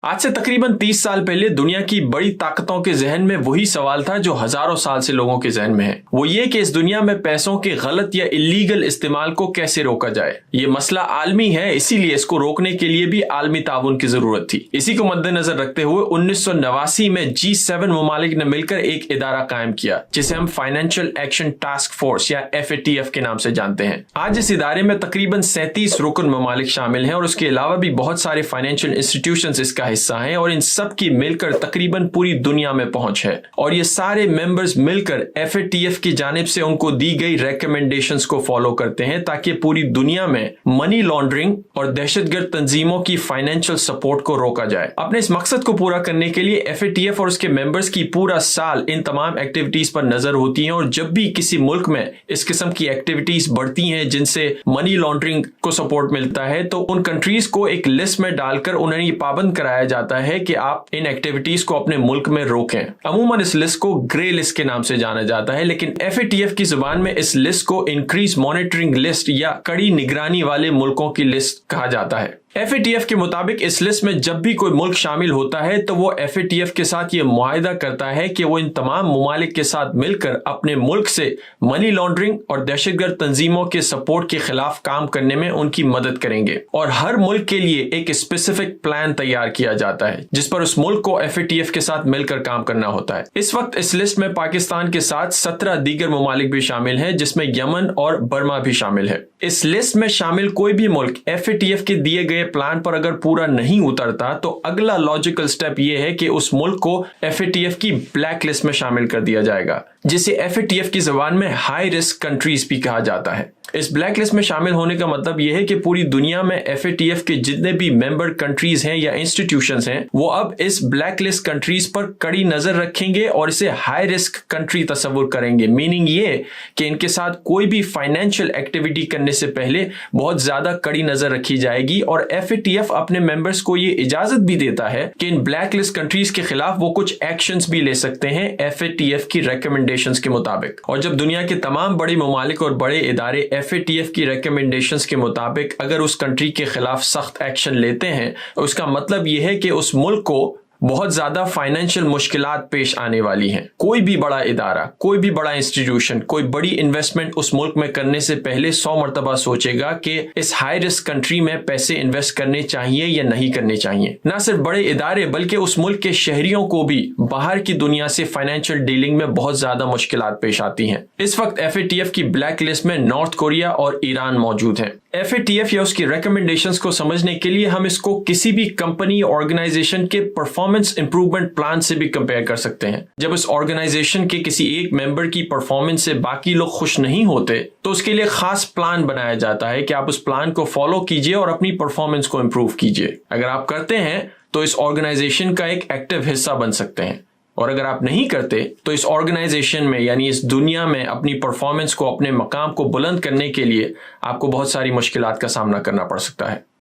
आज से तकरीबन 30 साल पहले दुनिया की बड़ी ताकतों के जहन में वही सवाल था जो हजारों साल से लोगों के जहन में है। वो ये कि इस दुनिया में पैसों के गलत या इलीगल इस्तेमाल को कैसे रोका जाए। ये मसला आलमी है, इसीलिए इसको रोकने के लिए भी आलमी ताउन की जरूरत थी। इसी को मद्देनजर रखते हुए 1989 में G7 ममालिक ने मिलकर एक इदारा कायम किया जिसे हम फाइनेंशियल एक्शन टास्क फोर्स या FATF के नाम से जानते हैं। आज इस इदारे में तकरीबन 37 रुकन ममालिक शामिल हैं और उसके अलावा भी बहुत सारे फाइनेंशियल इंस्टीट्यूशंस इसका हिस्सा हैं और इन सब की मिलकर तकरीबन पूरी दुनिया में पहुंच है। और ये सारे मेंबर्स मिलकर FATF की जानिब से उनको दी गई रिकमेंडेशंस को फॉलो करते हैं ताकि पूरी दुनिया में मनी लॉन्ड्रिंग और दहशतगर्द तंजीमों की फाइनेंशियल सपोर्ट को रोका जाए। अपने इस मकसद को पूरा करने के लिए FATF और उसके मेंबर्स की पूरा साल इन तमाम एक्टिविटीज पर नजर होती है और जब भी किसी मुल्क में इस किस्म की एक्टिविटीज बढ़ती हैं जिनसे मनी लॉन्ड्रिंग को सपोर्ट मिलता है तो उन कंट्रीज को एक लिस्ट में डालकर उन्हें ये पाबंद कराया जाता है कि आप इन एक्टिविटीज को अपने मुल्क में रोकें। अमूमन इस लिस्ट को ग्रे लिस्ट के नाम से जाना जाता है, लेकिन FATF की जुबान में इस लिस्ट को इंक्रीज मॉनिटरिंग लिस्ट या कड़ी निगरानी वाले मुल्कों की लिस्ट कहा जाता है। FATF के मुताबिक इस लिस्ट में जब भी कोई मुल्क शामिल होता है तो वो FATF के साथ ये मुआहिदा करता है कि वो इन तमाम ममालिक के साथ मिलकर अपने मुल्क से मनी लॉन्ड्रिंग और दहशतगर्द तंजीमों के सपोर्ट के खिलाफ काम करने में उनकी मदद करेंगे। और हर मुल्क के लिए एक स्पेसिफिक प्लान तैयार किया जाता है जिस पर उस मुल्क को FATF के साथ मिलकर काम करना होता है। इस वक्त इस लिस्ट में पाकिस्तान के साथ 17 दीगर ममालिक भी शामिल हैं जिसमें यमन और बर्मा भी शामिल है। इस लिस्ट में शामिल कोई भी मुल्क FATF के दिए गए प्लान पर अगर पूरा नहीं उतरता तो अगला लॉजिकल स्टेप यह है कि उस मुल्क को FATF की ब्लैक लिस्ट में शामिल कर दिया जाएगा जिसे FATF की जुबान में हाई रिस्क कंट्रीज भी कहा जाता है। इस ब्लैक लिस्ट में शामिल होने का मतलब यह है कि पूरी दुनिया में FATF के जितने भी मेंबर कंट्रीज हैं या इंस्टीट्यूशंस हैं वो अब इस ब्लैक लिस्ट कंट्रीज पर कड़ी नजर रखेंगे और इसे हाई रिस्क कंट्री तस्वुर करेंगे। मीनिंग ये कि इनके साथ कोई भी फाइनेंशियल एक्टिविटी करने से पहले बहुत ज्यादा कड़ी नजर रखी जाएगी और FATF अपने मेंबर्स को ये इजाजत भी देता है कि इन ब्लैक लिस्ट कंट्रीज के खिलाफ वो कुछ एक्शंस भी ले सकते हैं FATF की रिकमेंडेशंस के मुताबिक। और जब दुनिया के तमाम बड़े ममालिक और बड़े इदारे FATF की रिकमेंडेशंस के मुताबिक अगर उस कंट्री के खिलाफ सख्त एक्शन लेते हैं उसका मतलब यह है कि उस मुल्क को बहुत ज्यादा फाइनेंशियल मुश्किलात पेश आने वाली हैं। कोई भी बड़ा इदारा, कोई भी बड़ा इंस्टीट्यूशन, कोई बड़ी इन्वेस्टमेंट उस मुल्क में करने से पहले 100 मरतबा सोचेगा कि इस हाई रिस्क कंट्री में पैसे इन्वेस्ट करने चाहिए या नहीं करने चाहिए। ना सिर्फ बड़े इदारे बल्कि उस मुल्क के शहरियों को भी बाहर की दुनिया से फाइनेंशियल डीलिंग में बहुत ज्यादा मुश्किलात पेश आती हैं। इस वक्त FATF की ब्लैक लिस्ट में नॉर्थ कोरिया और ईरान मौजूद हैं। FATF या उसकी रिकमेंडेशंस को समझने के लिए हम इसको किसी भी कंपनी ऑर्गेनाइजेशन के परफॉर्मेंस इंप्रूवमेंट प्लान से भी कंपेयर कर सकते हैं। जब इस ऑर्गेनाइजेशन के किसी एक मेंबर की परफॉर्मेंस से बाकी लोग खुश नहीं होते तो उसके लिए खास प्लान बनाया जाता है कि आप उस प्लान को फॉलो कीजिए और अपनी परफॉर्मेंस को इंप्रूव कीजिए। अगर आप करते हैं तो इस ऑर्गेनाइजेशन का एक एक्टिव हिस्सा बन सकते हैं और अगर आप नहीं करते तो इस ऑर्गेनाइजेशन में यानी इस दुनिया में अपनी परफॉर्मेंस को, अपने मकाम को बुलंद करने के लिए आपको बहुत सारी मुश्किलात का सामना करना पड़ सकता है।